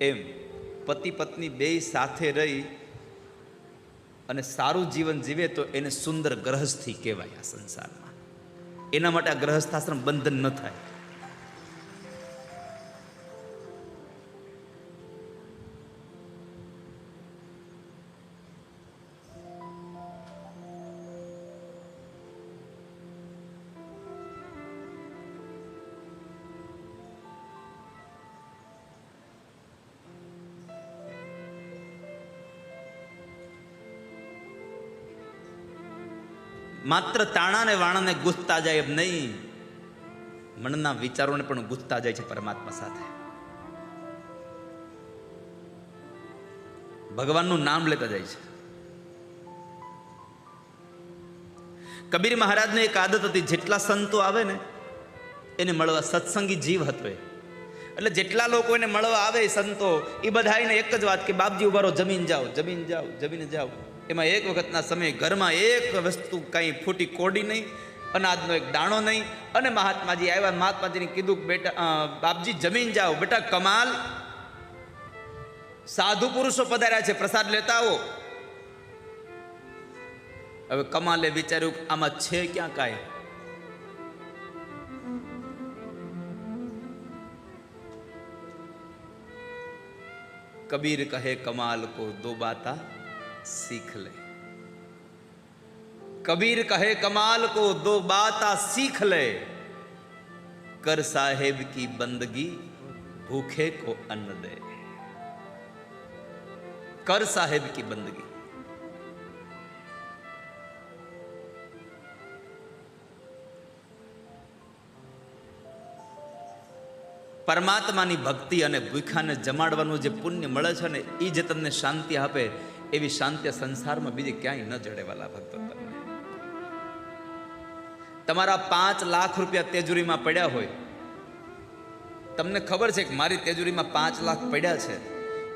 એમ પતિ પત્ની બેય સાથે રહી અને સારું જીવન જીવે તો એને સુંદર ગ્રહસ્થી કહેવાય આ સંસારમાં. એના માટે આ ગ્રહસ્થાશ્રમ બંધન ન થાય. માત્ર તાણાને વાણાને ગૂંથતા જાય એમ નહીં, મનના વિચારોને પણ ગૂંથતા જાય છે પરમાત્મા સાથે. ભગવાનનું નામ લેતા જાય છે. કબીર મહારાજને એક આદત હતી, જેટલા સંતો આવે ને એને મળવા, સત્સંગી જીવ હતો એ. એટલે જેટલા લોકો એને મળવા આવે સંતો, એ બધાને એક જ વાત કે બાપજી ઉભા રહો, જમીન જાઓ, જમીન જાઓ, જમીને જાઓ. એમાં એક વખતના સમયે ઘરમાં એક વસ્તુ કાંઈ ફૂટી કોડી નહીં, અનાજનો એક દાણો નહીં. અને મહાત્માજી આવ્યા, મહાત્માજીને કીધું બેટા બાપજી જમીન જાઓ. બેટા કમાલ, સાધુ પુરુષો પધાર્યા છે, પ્રસાદ લેતા આવો. હવે કમાલે વિચાર્યું આમાં છે ક્યાં કાંઈ. कबीर कहे कमाल को दो बाता सीख ले. कबीर कहे कमाल को दो बाता सीख ले. कर साहेब की बंदगी भूखे को अन्न दे. कर साहेब की बंदगी. પરમાત્માની ભક્તિ અને ભૂખાને જમાડવાનું જે પુણ્ય મળે છે ને, એ જે તમને શાંતિ આપે, એવી શાંતિ સંસારમાં બીજી ક્યાંય ન જડે વાલા ભક્તો. તમને તમારા 5 લાખ રૂપિયા તેજુરીમાં પડ્યા હોય, તમને ખબર છે કે મારી તેજુરીમાં 5 લાખ પડ્યા છે,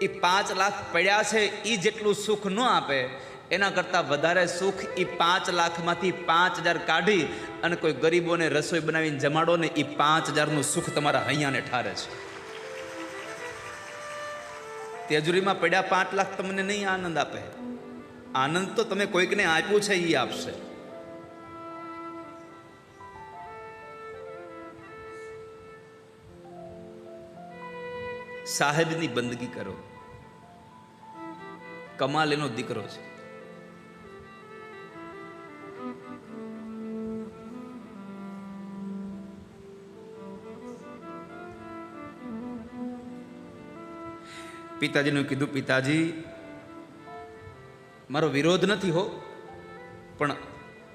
એ 5 લાખ પડ્યા છે એ જેટલું સુખ ન આપે, એના કરતાં વધારે સુખ એ 5 લાખમાંથી 5000 કાઢી અને કોઈ ગરીબોને રસોઈ બનાવીને જમાડો ને, એ 5000નું સુખ તમારા હૈયાને ઠારે છે. તેજુરીમાં પડ્યા 5 લાખ તમને નહીં આનંદ આપે. આનંદ તો તમે કોઈકને આપ્યું છે એ આપશે. સાહેબની બંદગી કરો. કમાલ એનો દીકરો છે. પિતાજીનું કીધું, પિતાજી મારો વિરોધ નથી હો, પણ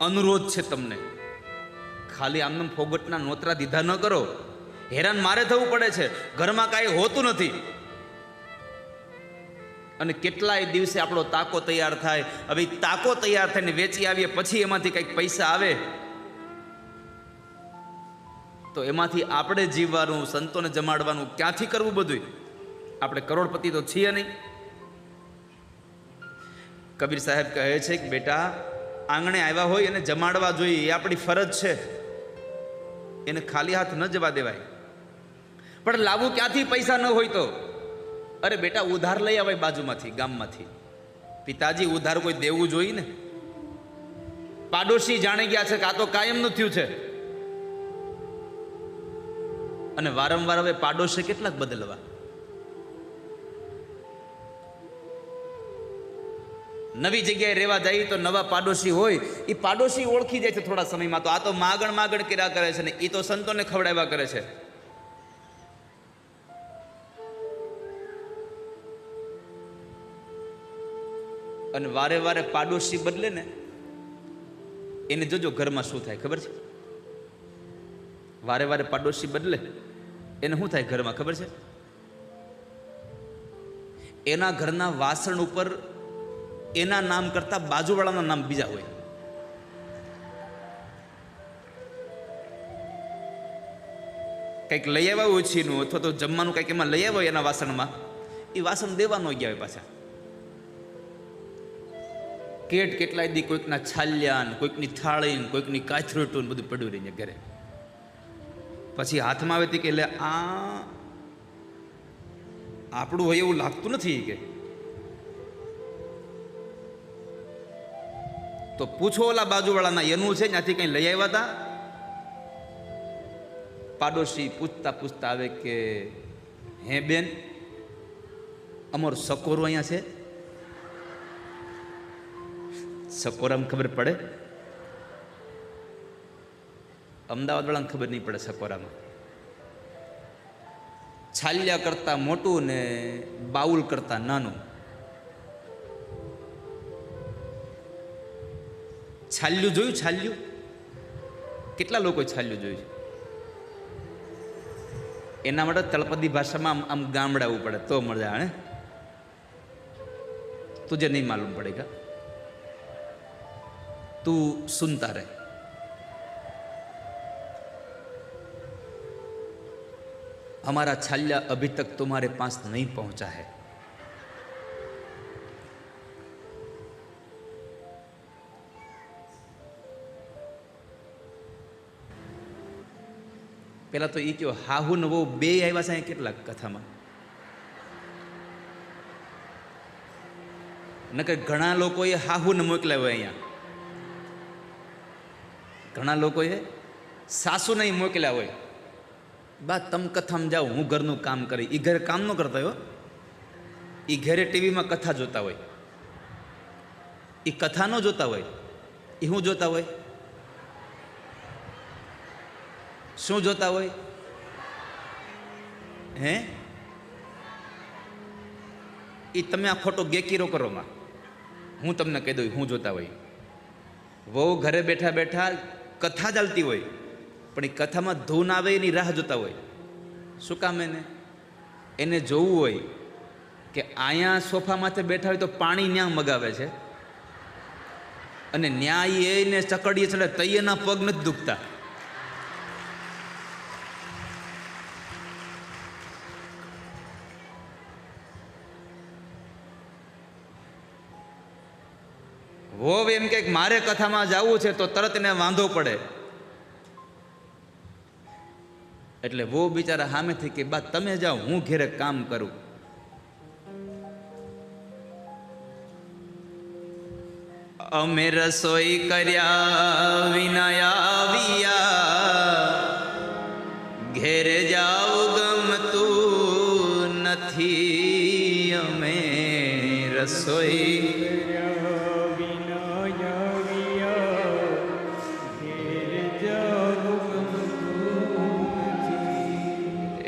અનુરોધ છે તમને. ખાલી આમને ફોગટના નોતરા દીધા ન કરો. હેરાન મારે થવું પડે છે, ઘરમાં કાંઈ હોતું નથી. અને કેટલાય દિવસે આપણો તાકો તૈયાર થાય. હવે તાકો તૈયાર થઈને વેચી આવીએ, પછી એમાંથી કંઈક પૈસા આવે તો એમાંથી આપણે જીવવાનું, સંતોને જમાડવાનું ક્યાંથી કરવું બધું? આપણે કરોડપતિ તો છીએ નહીં. કબીર સાહેબ કહે છે કે બેટા, આંગણે આવ્યા હોય એને જમાડવા જોઈએ, એ આપણી ફરજ છે. એને ખાલી હાથ ન જવા દેવાય. પણ લાવવું ક્યાંથી પૈસા ન હોય તો? અરે બેટા, ઉધાર લઈ આવાય બાજુમાંથી, ગામમાંથી. પિતાજી ઉધાર કોઈ દેવું જોઈએ ને. પાડોશી જાણી ગયા છે કે આ તો કાયમનું થયું છે. અને વારંવાર હવે પાડોશી કેટલાક બદલવા. નવી જગ્યાએ રહેવા જાય તો નવા પાડોશી હોય, એ પાડોશી ઓળખી જાય છે થોડા સમયમાં. તો આ તો માગણ કર્યા કરે છે ને, એ તો સંતોને ખવડાવ્યા કરે છે. અને વારે વારે પાડોશી બદલે ને, એને જોજો ઘરમાં શું થાય ખબર છે? વારે વારે પાડોશી બદલે એને શું થાય ઘરમાં ખબર છે? એના ઘરના વાસણ ઉપર એના નામ કરતા બાજુવાળાના નામ બીજા હોય. કંઈક લઈ આવ્યા ઓછીનું અથવા તો જમવાનું કંઈક એમાં લઈ આવ્યા એના વાસણમાં, એ વાસણ દેવાનો ગયા હોય પાછા. કેટલાય દી કોઈકના છાલ્યા, કોઈકની થાળી, કોઈકની કાથરોટું બધું પડ્યું રહીને ઘરે. પછી હાથમાં આવે કે એટલે આ આપણું હોય એવું લાગતું નથી કે. તો પૂછો ઓલા બાજુવાળાના એનું છે ત્યાંથી કંઈ લઈ આવ્યા હતા? પાડોશી પૂછતા પૂછતા આવે કે હે બેન, અમારું સકોરું અહીંયા છે. સકોરામાં ખબર પડે? અમદાવાદ વાળાને ખબર નહીં પડે. સકોરામાં છાલિયા કરતા મોટું ને બાઉલ કરતા નાનું. છાલ્યું જોયું? છાલ્યું કેટલા લોકોએ છાલ્યું જોયું? એના માટે તળપદી ભાષામાં આમ ગામડાવું પડે તો મજા આવે. તુજે નહીં માલુમ પડેગા, તું સુનતા રહે. हमारा छाल्या अभी तक तुम्हारे पास नहीं पहुंचा है. પેલા તો એ કયો હાહુ ને વહુ બે આવ્યા છે કેટલાક કથામાં. નકર ઘણા લોકોએ હાહુને મોકલ્યા હોય અહીંયા, ઘણા લોકોએ સાસુને મોકલ્યા હોય. બા તમ કથામાં જાઓ, હું ઘરનું કામ કરી. એ ઘરે કામ ન કરતા હોય, એ ઘરે ટીવીમાં કથા જોતા હોય. એ કથા ન જોતા હોય, એ શું જોતા હોય? શું જોતા હોય? હે એ તમે આ ખોટો ગેકીરો કરો માં. હું તમને કહી દઉં હું જોતા હોય. વહુ ઘરે બેઠા બેઠા કથા ચાલતી હોય, પણ એ કથામાં ધૂન આવે એની રાહ જોતા હોય. શું કામ? એને જોવું હોય કે અહીંયા સોફા માથે બેઠા હોય તો પાણી ન્યા મગાવે છે, અને ન્યાય એને ચકડીએ ચડે તૈયના પગ નથી દુખતા. વોવ એમ કે મારે કથામાં જવું છે તો તરત એને વાંધો પડે. એટલે વો બિચારા સામેથી કે બા તમે જાઓ, હું ઘેરે કામ કરું. અમે રસોઈ કર્યા વિના આવ્યા, ઘેરે જાવ ગમતું નથી. અમે રસોઈ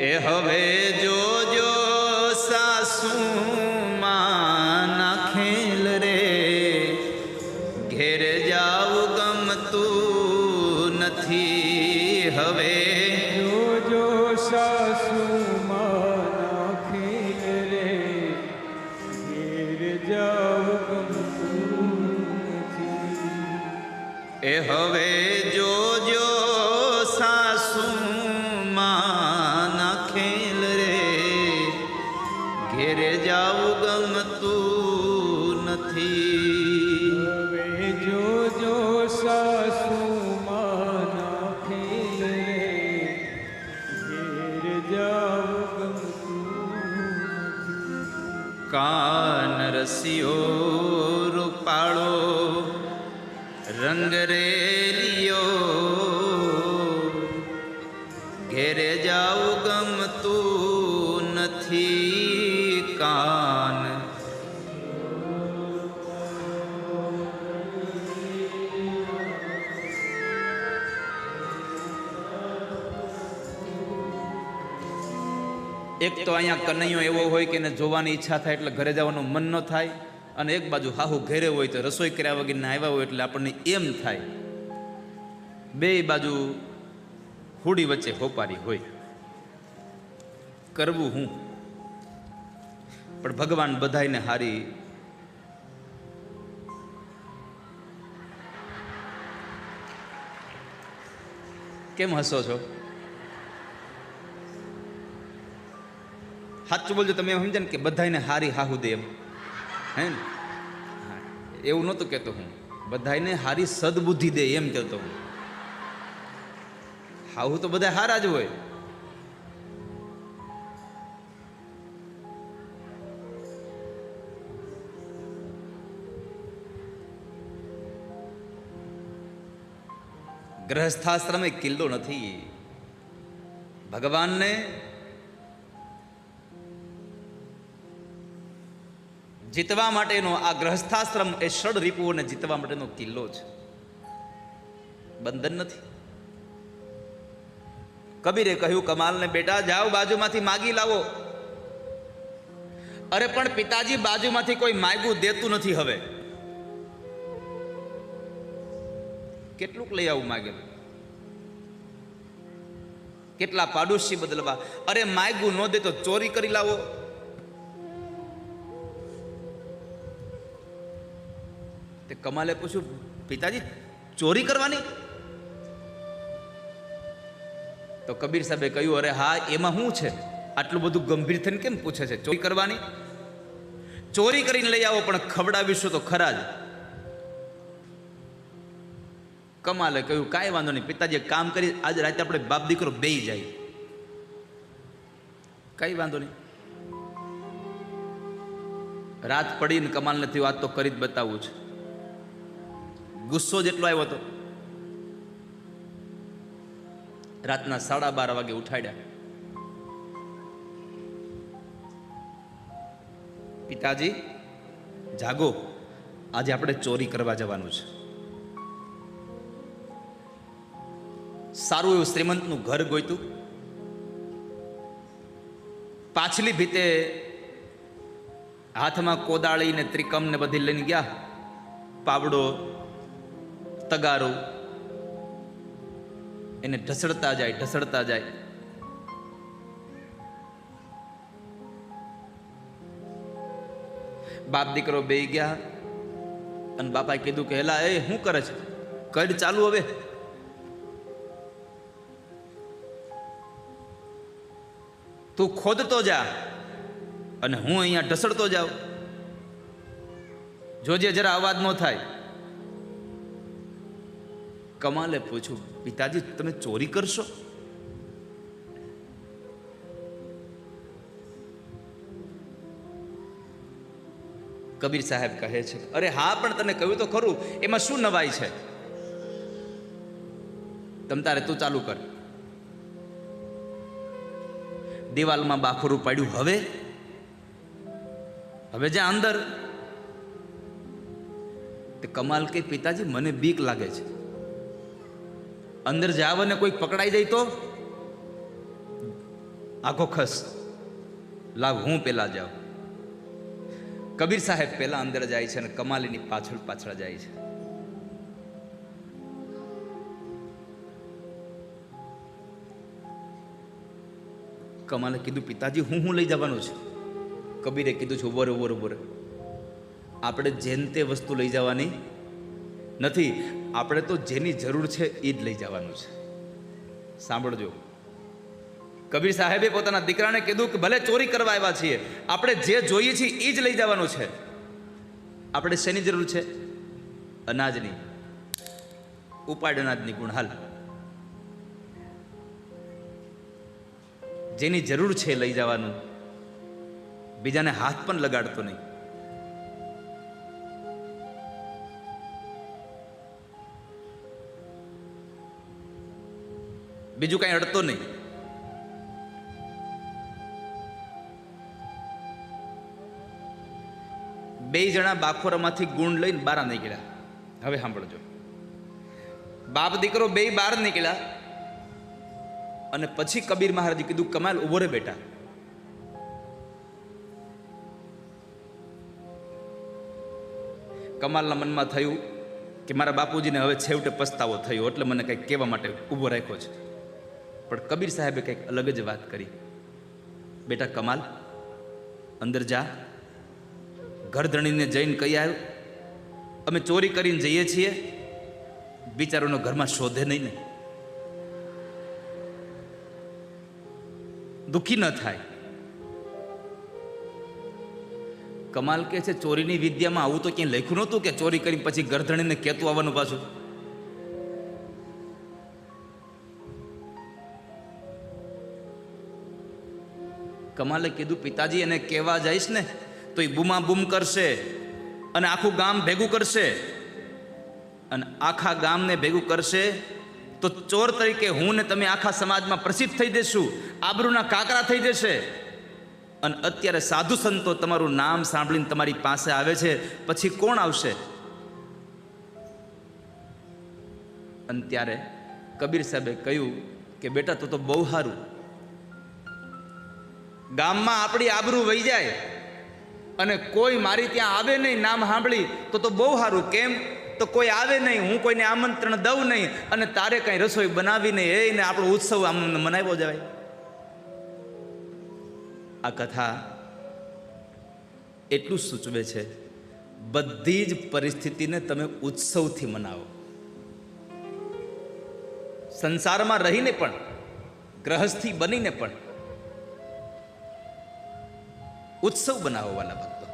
એ હવે જોજો સાસુ માના ખેલ રે, ઘેર જાવ ગમતું નથી. હવે જોજો સાસુ માના ખેલ રે, ઘેર જાવ ગમતું નથી. એ હવે જોજો સાસુ ઘેરે જાવું ગમતું નથી. હવે જોજો સાસુ માના ખેલ રે, ઘેર જાવું ગમતું નથી. કાન રસિયો રૂપાળો રંગ રેલિયો, ઘેરે જાવું ગમતું નથી. કાન એક તો અહીંયા કનૈયો એવો હોય કે એને જોવાની ઈચ્છા થાય એટલે ઘરે જવાનું મન ન થાય, અને એક બાજુ હાહુ ઘરે હોય તો રસોઈ કર્યા વગરના આવ્યા હોય એટલે આપણને એમ થાય. બે બાજુ હુડી વચ્ચે હોપારી હોય. કરવું હું? પણ ભગવાન બધાયને હારી કેમ હસો છો? સાચું બોલજો. તમે એમ સમજે ને કે બધાયને હારી હાહુ દે એમ, હે ને? એવું નહોતું કહેતો હું. બધાયને હારી સદબુદ્ધિ દે એમ કહેતો હું. હાહુ તો બધા હારા જ હોય. ગ્રહસ્થાશ્રમ એ કિલ્લો નથી. ભગવાનને જીતવા માટેનો આ ગ્રહસ્થાશ્રમ એ ષડ રિપુઓને જીતવા માટેનો કિલ્લો છે, બંધન નથી. કબીરે કહ્યું કમાલને, બેટા જાઓ બાજુમાંથી માગી લાવો. અરે પણ પિતાજી, બાજુમાંથી કોઈ માગ્યું દેતું નથી. હવે કેટલુંક લઈ આવું માગે? કેટલા પાડોશી બદલવા? અરે માગ્યું ન દે તો ચોરી કરી લાવો. તે કમાલે પૂછ્યું, પિતાજી ચોરી કરવાની? તો કબીર સાહેબે કહ્યું, અરે હા, એમાં શું છે? આટલું બધું ગંભીર થઈને કેમ પૂછે છે? ચોરી કરવાની? ચોરી કરીને લઈ આવો, પણ ખવડાવીશું તો ખરા જ. કમાલે કહ્યું, કાંઈ વાંધો નહીં પિતાજી, એક કામ કરી, આજે રાતે આપણે બાપ દીકરો બેય જાય. કઈ વાંધો નહીં. રાત પડીને કમાલને થયું, આજ તો કરી જ બતાવવું છે. ગુસ્સો જેટલો આવ્યો હતો, રાતના 12:30 વાગે ઉઠાડ્યા. પિતાજી જાગો, આજે આપણે ચોરી કરવા જવાનું છે. સારું એવું શ્રીમંતનું ઘર ગોઈતું, પાછલી ભીતે હાથમાં કોદાળી ને ત્રિકમ ને બધી લઈને ગયા. પાવડો, તગારો, એને ઢસડતા જાય, ઢસડતા જાય. બાપ દીકરો બેહી ગયા અને બાપાએ કીધું કે હેલા, એ શું કરે છે? કડ ચાલુ હવે. તું ખોદતો જા અને હું અહીંયા ઢસડતો જાઉં. જોજે જરા અવાજ ન થાય. કમાલે પૂછ્યું, પિતાજી તમે ચોરી કરશો? કબીર સાહેબ કહે છે, અરે હા, પણ તને કહ્યું તો ખરું, એમાં શું નવાઈ છે? તમ તારે તું ચાલુ કર. દિવાલમાં બાખોરું પાડ્યું. હવે જ્યાં અંદર. તે કમાલ કે, પિતાજી મને બીક લાગે છે. અંદર જાવ અને કોઈ પકડાઈ જાય તો? આખો ખસ, લાવ હું પેલા જાઉં. કબીર સાહેબ પેલા અંદર જાય છે અને કમાલીની પાછળ પાછળ જાય છે. કમાલે કીધું, પિતાજી હું લઈ જવાનું છે? કબીરે કીધું છે, ઉભો રે. આપણે જેન તે વસ્તુ લઈ જવાની નથી, આપણે તો જેની જરૂર છે એ જ લઈ જવાનું છે. સાંભળજો, કબીર સાહેબે પોતાના દીકરાને કીધું કે ભલે ચોરી કરવા આવ્યા છીએ, આપણે જે જોઈએ છીએ એ જ લઈ જવાનું છે. આપણે શેની જરૂર છે? અનાજની. ઉપાડ અનાજની ગુણ હાલ. જેની જરૂર છે લઈ જવાનું, બીજાને હાથ પણ લગાડતો નહીં. બીજું કઈ અડતો નહીં. બે જણા બાખોરામાંથી ગુણ લઈને બહાર નીકળ્યા. હવે સાંભળજો, બાપ દીકરો બે બહાર નીકળ્યા અને પછી કબીર મહારાજે કીધું, કમાલ ઉભો રે બેટા. કમાલના મનમાં થયું કે મારા બાપુજીને હવે છેવટે પસ્તાવો થયો, એટલે મને કંઈક કહેવા માટે ઊભો રાખ્યો છે. પણ કબીર સાહેબે કંઈક અલગ જ વાત કરી. બેટા કમાલ, અંદર જા. ઘરધણીને જઈને કહી આવ્યો, અમે ચોરી કરીને જઈએ છીએ, બિચારોનો ઘરમાં શોધે નહીં ને, દુઃખી ન થાય. કમાલ કે છે, ચોરીની વિદ્યામાં આવું તો ક્યાંય લખ્યું નહોતું કે ચોરી કરીને પછી ઘરધણીને કહેતું આવવાનું પાછું. કમાલે કીધું, પિતાજી એને કહેવા જઈશ ને તો એ બૂમા બૂમ કરશે અને આખું ગામ ભેગું કરશે, અને આખા ગામને ભેગું કરશે તો ચોર તરીકે હું ને તમે આખા સમાજમાં પ્રસિદ્ધ થઈ જઈશું, આબરૂના કાકરા થઈ જશે. અને અત્યારે સાધુ સંતો તમારું નામ સાંભળીને તમારી પાસે આવે છે, પછી કોણ આવશે? અને ત્યારે કબીર સાહેબે કહ્યું કે બેટા તો બહુ સારું, ગામમાં આપણી આબરૂ વહી જાય અને કોઈ મારી ત્યાં આવે નહીં નામ સાંભળી તો બહુ સારું. કેમ? તો કોઈ આવે નહીં, હું કોઈને આમંત્રણ દઉં નહીં, અને તારે કઈ રસોઈ બનાવી નહીં, એને આપણો ઉત્સવ આમ મનાવ્યો જવાય. આ કથા એટલું સૂચવે છે, બધી જ પરિસ્થિતિને તમે ઉત્સવથી મનાવો. સંસારમાં રહીને પણ, ગ્રહસ્થી બનીને પણ ઉત્સવ બનાવો વાલા ભક્તો,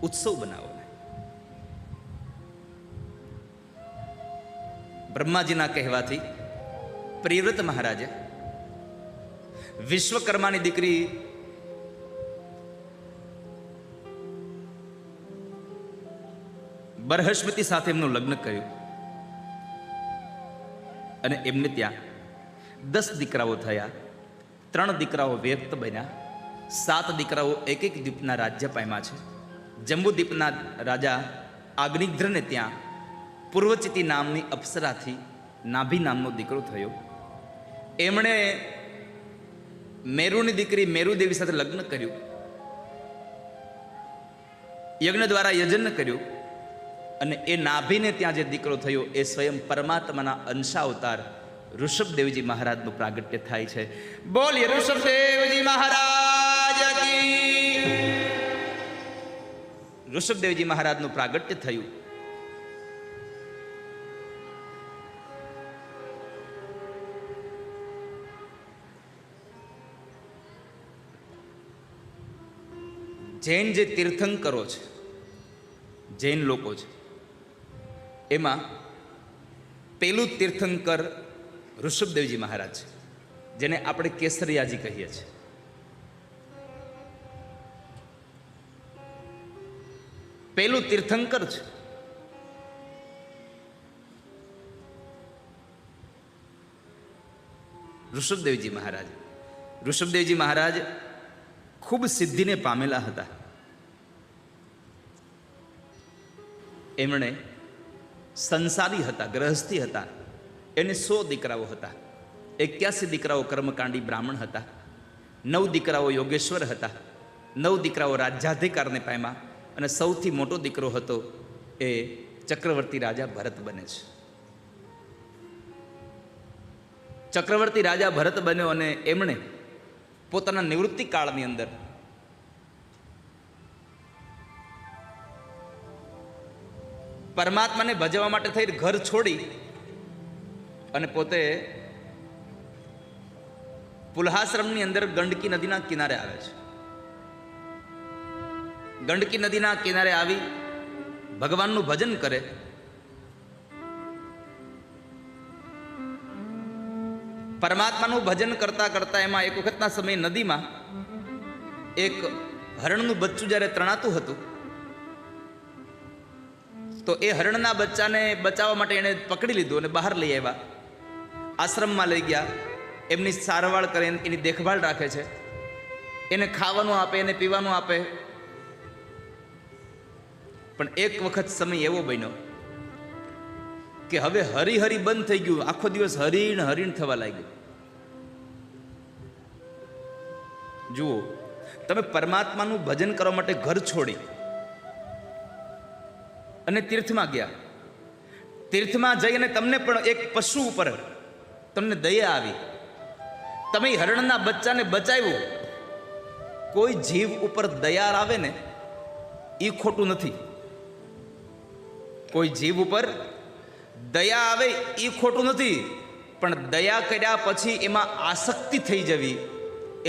ઉત્સવ બનાવો. બ્રહ્માજીના કહેવાથી પ્રિયવ્રત મહારાજે વિશ્વકર્માની દીકરી બરહસ્પતિ સાથે એમનું લગ્ન કર્યું અને એમને ત્યાં 10 દીકરાઓ થયા. 3 દીકરાઓ વ્યક્ત બન્યા, 7 દીકરાઓ એક એક દ્વીપના રાજ્ય પામ્યા છે. જંબુ દ્વીપના રાજા આગ્નિધ્રને ત્યાં પૂર્વચિતી નામની અપ્સરાથી નાભી નામનો દીકરો થયો. એમણે મેરુની દીકરી મેરુદેવી સાથે લગ્ન કર્યું, યજ્ઞ દ્વારા યજન કર્યું, અને એ નાભીને ત્યાં જે દીકરો થયો એ સ્વયં પરમાત્માના અંશાવતાર ઋષભદેવજી મહારાજનું પ્રાગટ્ય થાય છે. બોલીએ ઋષભદેવજી મહારાજ કી. ઋષભદેવજી મહારાજનું પ્રાગટ્ય થયું. જૈન જે તીર્થંકરો છે, જૈન લોકો છે, એમાં પેલું તીર્થંકર ઋષભદેવજી મહારાજ છે, જેને આપણે કેસરિયાજી કહીએ છીએ. પેલું તીર્થંકર છે. ઋષભદેવજી મહારાજ. ઋષભદેવજી મહારાજ ખૂબ સિદ્ધિને પામેલા હતા. એમણે સંસારી હતા, ગ્રહસ્થી હતા. એને 100 દીકરાઓ હતા. 81 દીકરાઓ કર્મકાંડી બ્રાહ્મણ હતા. 9 દીકરાઓ યોગેશ્વર હતા. 9 દીકરાઓ રાજ્યાધિકારને પામ્યા. અને સૌથી મોટો દીકરો હતો એ ચક્રવર્તી રાજા ભરત બને છે. ચક્રવર્તી રાજા ભરત બન્યો અને એમણે પોતાના નિવૃત્તિ કાળની અંદર પરમાત્માને ભજવા માટે થઈ ઘર છોડી અને પોતે પુલહાશ્રમની અંદર ગંડકી નદીના કિનારે આવે છે. ગંડકી નદીના કિનારે આવી ભગવાનનું ભજન કરે. પરમાત્માનું ભજન કરતા કરતા એમાં એક વખતના સમયે નદીમાં એક હરણનું બચ્ચું જ્યારે તણાતું હતું, તો એ હરણના બચ્ચાને બચાવવા માટે એણે પકડી લીધું અને બહાર લઈ આવ્યા. આશ્રમમાં લઈ ગયા, એમની સારવાર કરે, એની દેખભાળ રાખે છે, એને ખાવાનું આપે, એને પીવાનું આપે. પણ એક વખત સમય એવો બન્યો કે હવે હરિહરિ બંધ થઈ ગયું. આખો દિવસ હરીણ હરીણ થવા લાગ્યું. જુઓ, તમે પરમાત્માનું ભજન કરવા માટે ઘર છોડી અને તીર્થમાં ગયા. તીર્થમાં જઈને તમને પણ એક પશુ ઉપર તમને દયા આવી, તમે હરણના બચ્ચાને બચાવ્યું. કોઈ જીવ ઉપર દયા આવે ને એ ખોટું નથી. કોઈ જીવ ઉપર દયા આવે એ ખોટું નથી, પણ દયા કર્યા પછી એમાં આસક્તિ થઈ જવી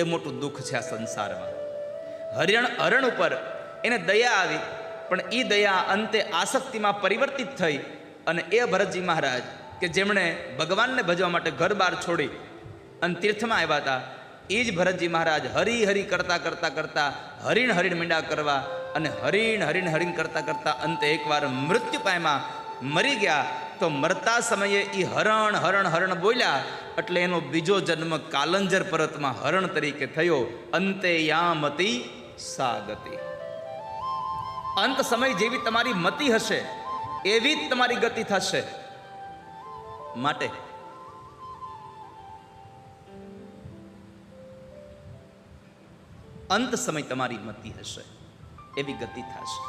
એ મોટું દુઃખ છે આ સંસારમાં. હરણ ઉપર એને દયા આવી, પણ એ દયા અંતે આસક્તિમાં પરિવર્તિત થઈ. અને એ ભરતજી મહારાજ કે જેમણે ભગવાનને ભજવા માટે ઘર બાર છોડી અને તીર્થમાં આવ્યા હતા, એ જ ભરતજી મહારાજ હરી હરી કરતા કરતા કરતા હરીણ હરીણ મીંડા કરવા અને હરીણ હરીણ હરીણ કરતા કરતા અંતે એકવાર મૃત્યુ પામ્યા, મરી ગયા. તો મરતા સમયે એ હરણ હરણ હરણ બોલ્યા એટલે એનો બીજો જન્મ કાલંજર પર્વતમાં હરણ તરીકે થયો. અંતે યામતી સાગતિ. અંત સમય જેવી તમારી મતિ હશે એવી જ તમારી ગતિ થશે. માટે અંત સમય તમારી મતિ હશે એવી ગતિ થશે.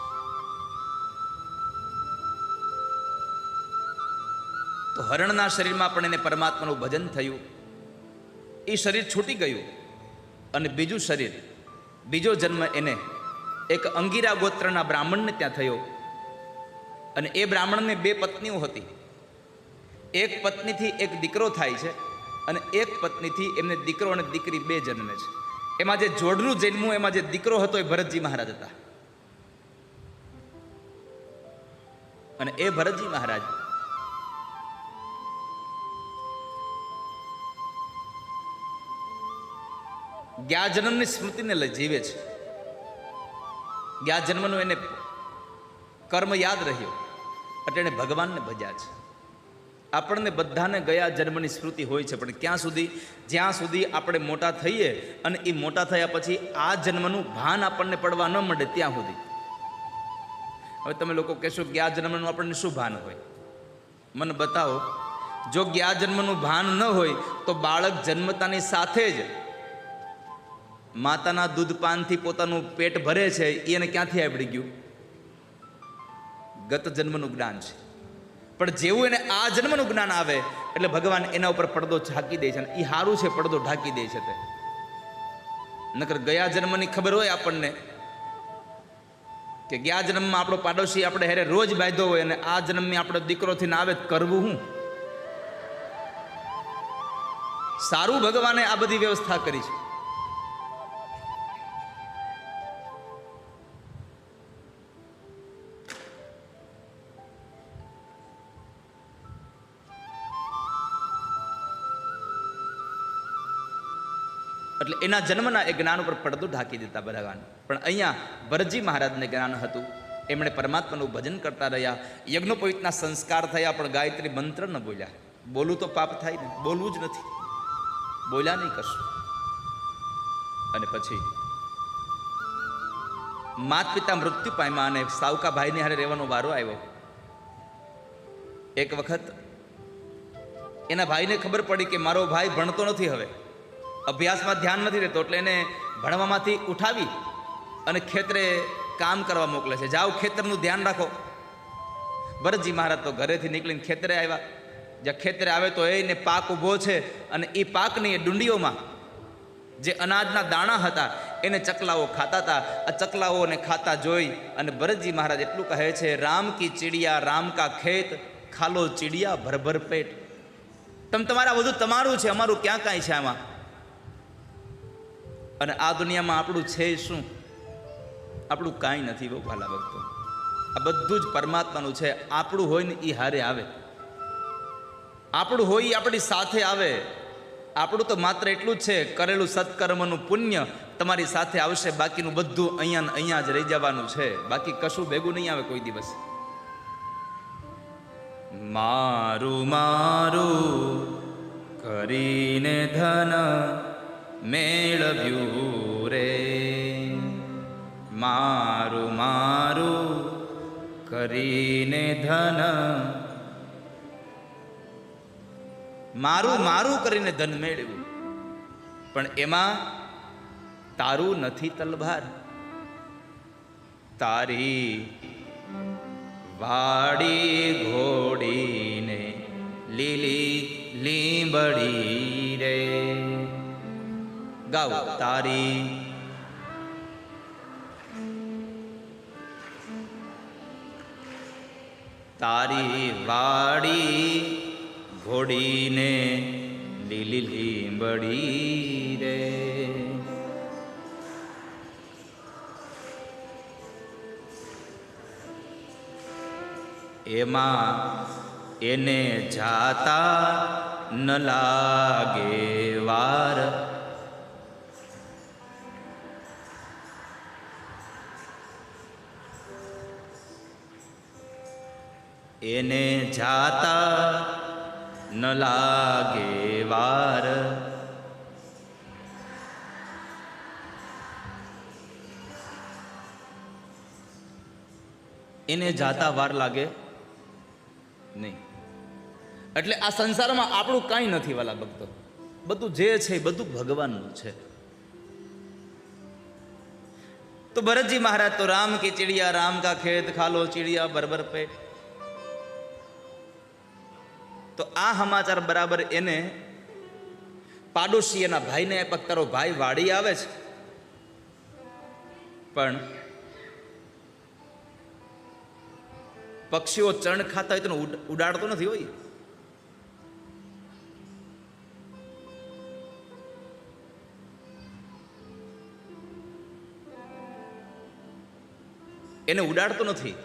તો હરણના શરીરમાં પણ એને પરમાત્માનું ભજન થયું. એ શરીર છૂટી ગયું અને બીજું શરીર, બીજો જન્મ એને એક અંગીરા ગોત્રના બ્રાહ્મણને ત્યાં થયો. અને એ બ્રાહ્મણને 2 પત્નીઓ હતી. એક પત્નીથી એક દીકરો થાય છે અને એક પત્નીથી એમને દીકરો અને દીકરી 2 જન્મે છે. એમાં જે જોડનું જન્મ્યું એમાં જે દીકરો હતો એ ભરતજી મહારાજ હતા. અને એ ભરતજી મહારાજ ગયા જન્મની સ્મૃતિને લઈ જીવે છે. ગયા જન્મનું એને કર્મ યાદ રહ્યો એટલે એને ભગવાનને ભજ્યા છે. આપણને બધાને ગયા જન્મની સ્મૃતિ હોય છે, પણ ક્યાં સુધી? જ્યાં સુધી આપણે મોટા થઈએ અને એ મોટા થયા પછી આ જન્મનું ભાન આપણને પડવા ન માંડે ત્યાં સુધી. હવે તમે લોકો કહેશો ગયા જન્મનું આપણને શું ભાન હોય? મને બતાવો. જો ગયા જન્મનું ભાન ન હોય તો બાળક જન્મતાની સાથે જ માતાના દૂધપાનથી પોતાનું પેટ ભરે છે, એને ક્યાંથી આવડી ગયું? ગત જન્મનું જ્ઞાન છે. પણ જેવું એને આ જન્મનું જ્ઞાન આવે એટલે ભગવાન એના ઉપર પડદો ઢાંકી દે છે. એ સારું છે, પડદો ઢાંકી દે છે. તે નકર ગયા જન્મની ખબર હોય આપણને કે ગયા જન્મમાં આપણો પાડોશી આપણે હેરે રોજ બાંધ્યો હોય અને આ જન્મની આપણો દીકરોથી ના આવે કરવું હું? સારું ભગવાને આ બધી વ્યવસ્થા કરી છે. એટલે એના જન્મના એ જ્ઞાન ઉપર પડદો ઢાંકી દેતા ભગવાન. પણ અહીંયા ભરતજી મહારાજને જ્ઞાન હતું. એમણે પરમાત્માનું ભજન કરતા રહ્યા. યજ્ઞોપવિતના સંસ્કાર થયા પણ ગાયત્રી મંત્ર ન બોલ્યા. બોલવું તો પાપ થાય ને, બોલવું જ નથી. બોલ્યા નહીં કશું. અને પછી માત પિતા મૃત્યુ પામ્યા અને સાવકા ભાઈને હારે રહેવાનો વારો આવ્યો. એક વખત એના ભાઈને ખબર પડી કે મારો ભાઈ ભણતો નથી, હવે અભ્યાસમાં ધ્યાન નથી રહેતો, એટલે એને ભણવામાંથી ઉઠાવી અને ખેતરે કામ કરવા મોકલે છે. જાઓ ખેતરનું ધ્યાન રાખો. ભરતજી મહારાજ તો ઘરેથી નીકળીને ખેતરે આવ્યા. જ્યાં ખેતરે આવે તો એને પાક ઊભો છે અને એ પાકની એ ડુંડીઓમાં જે અનાજના દાણા હતા એને ચકલાઓ ખાતા હતા. આ ચકલાઓને ખાતા જોઈ અને ભરતજી મહારાજ એટલું કહે છે, રામ કી ચીડિયા રામ કા ખેત, ખાલો ચીડિયા ભરભર પેટ. તમારા બધું તમારું છે, અમારું ક્યાં કાંઈ છે આમાં? અને આ દુનિયામાં આપણું છે શું? આપણું કાંઈ નથી બહુ ભાલા ભક્તો. આ બધું જ પરમાત્માનું છે. આપણું હોય ને એ હારે આવે, આપણું હોય એ આપણી સાથે આવે. આપણું તો માત્ર એટલું જ છે, કરેલું સત્કર્મનું પુણ્ય તમારી સાથે આવશે. બાકીનું બધું અહીંયા ને અહીંયા જ રહી જવાનું છે. બાકી કશું ભેગું નહીં આવે કોઈ દિવસ. મારું મારું કરીને ધન મેળવ્યું રે, મારું મારું કરીને ધન, મારું મારું કરીને ધન મેળવ્યું, પણ એમાં તારું નથી તલભાર. તારી વાડી ઘોડીને લીલી લીંબડી રે. ગાઓ. તારી તારી વાડી ઘોડીને લીલી લીંબડી રે. એમાં એને જાતા ન લાગે વાર. એને જાતા ન લાગે વાર. એને જાતા વાર લાગે નહીં. એટલે આ સંસારમાં આપણું કાંઈ નથી વાલા ભક્તો, બધું જે છે એ બધું ભગવાનનું છે. તો ભરતજી મહારાજ તો રામ કી ચિડિયા રામ કા ખેત ખાલો ચિડિયા બરબર પેટ. તો આ સમાચાર બરાબર એને પાડોશી એના ભાઈને આપ્યા, તારો ભાઈ વાડી આવે છે, પણ પક્ષીઓ ચણ ખાતા હોય તો ઉડાડતો નથી હોય. એને ઉડાડતો નથી.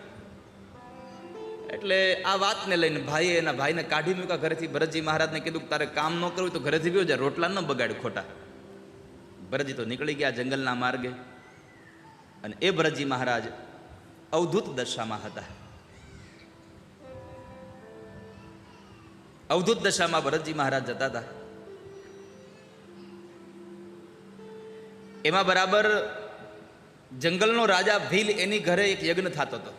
એટલે આ વાતને લઈને ભાઈએ એના ભાઈને કાઢી મૂક્યા ઘરેથી. ભરતજી મહારાજને કીધું કે તારે કામ ન કરવું તો ઘરેથી ગયો જાય, રોટલા ન બગાડ ખોટા. ભરતજી તો નીકળી ગયા જંગલના માર્ગે. અને એ ભરતજી મહારાજ અવધૂત દશામાં હતા. અવધૂત દશામાં ભરતજી મહારાજ જતા હતા. એમાં બરાબર જંગલનો રાજા ભીલ એની ઘરે એક યજ્ઞ થતો હતો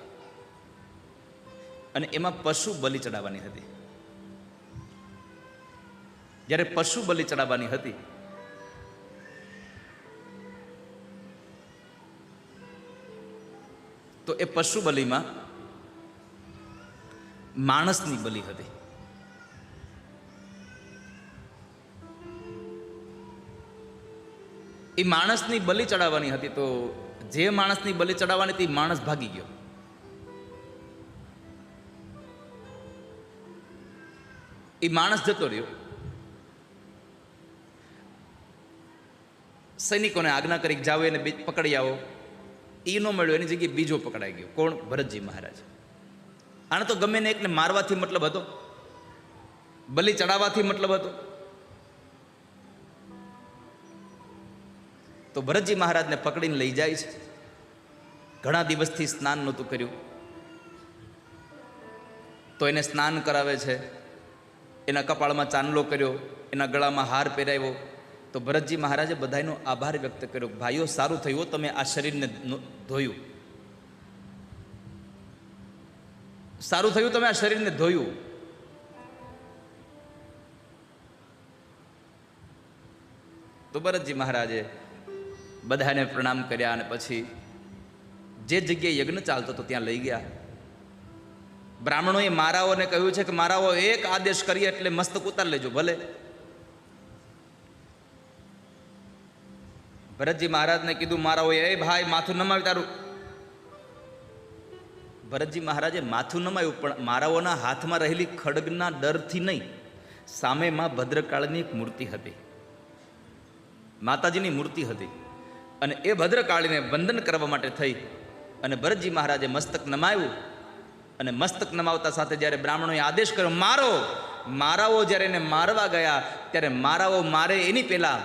અને એમાં પશુ બલિ ચડાવવાની હતી. જ્યારે પશુ બલિ ચડાવવાની હતી તો એ પશુ બલિમાં માણસની બલિ હતી. એ માણસની બલિ ચડાવવાની હતી. તો જે માણસની બલિ ચડાવવાની હતી માણસ ભાગી ગયો. એ માણસ જતો રહ્યો. સૈનિકોને આજ્ઞા કરી જાઓ એને પકડી આવો. એ ન મળ્યો, એની જગ્યાએ બીજો પકડાઈ ગયો. કોણ? ભરતજી મહારાજ. આને તો ગમે ને એકને મારવાથી મતલબ હતો, બલિ ચડાવવાથી મતલબ હતો. તો ભરતજી મહારાજને પકડીને લઈ જાય છે. ઘણા દિવસથી સ્નાન નહોતું કર્યું, તો એને સ્નાન કરાવે છે. એના કપાળમાં ચાંદલો કર્યો, એના ગળામાં હાર પહેરાવ્યો. તો ભરતજી મહારાજે બધાનો આભાર વ્યક્ત કર્યો. ભાઈઓ, સારું થયું તમે આ શરીરને ધોયું, સારું થયું તમે આ શરીરને ધોયું. તો ભરતજી મહારાજે બધાને પ્રણામ કર્યા અને પછી જે જગ્યાએ યજ્ઞ ચાલતો હતો ત્યાં લઈ ગયા. બ્રાહ્મણોએ મારાઓને કહ્યું છે કે મારાઓ એક આદેશ કરીએ એટલે મસ્તક ઉતાર લેજો ભલે. ભરતજી મહારાજને કીધું મારાઓએ, એ ભાઈ માથું નમાવી તારું. ભરતજી મહારાજે માથું નમાવ્યું, પણ મારાઓના હાથમાં રહેલી ખડગના ડરથી નહીં, સામે માં ભદ્રકાળીની એક મૂર્તિ હતી, માતાજીની મૂર્તિ હતી. અને એ ભદ્રકાળીને વંદન કરવા માટે થઈ અને ભરતજી મહારાજે મસ્તક નમાવ્યું. અને મસ્તક નમાવતા સાથે જ્યારે બ્રાહ્મણોએ આદેશ કર્યો મારો, મારાઓ જ્યારે એને મારવા ગયા ત્યારે મારાઓ મારે એની પહેલા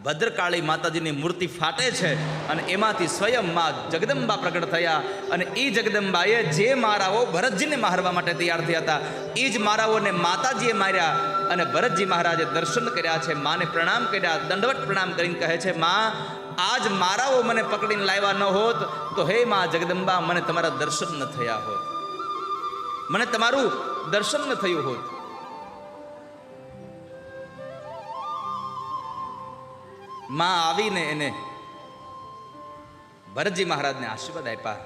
ભદ્રકાળી માતાજીની મૂર્તિ ફાટે છે અને એમાંથી સ્વયં માં જગદંબા પ્રગટ થયા. અને એ જગદંબાએ જે મારાઓ ભરતજીને મારવા માટે તૈયાર થયા હતા એ જ મારાઓને માતાજીએ માર્યા. અને ભરતજી મહારાજે દર્શન કર્યા છે, માને પ્રણામ કર્યા, દંડવત પ્રણામ કરીને કહે છે, માં આજ મારાઓ મને પકડીને લાવ્યા ન હોત તો હે માં જગદંબા મને તમારા દર્શન ન થયા હોત, મને તમારું દર્શન ન થયું હોત. માં આવીને એને ભરતજી મહારાજને આશીર્વાદ આપ્યા.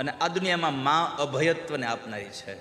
અને આ દુનિયામાં માં અભયત્વને આપનારી છે.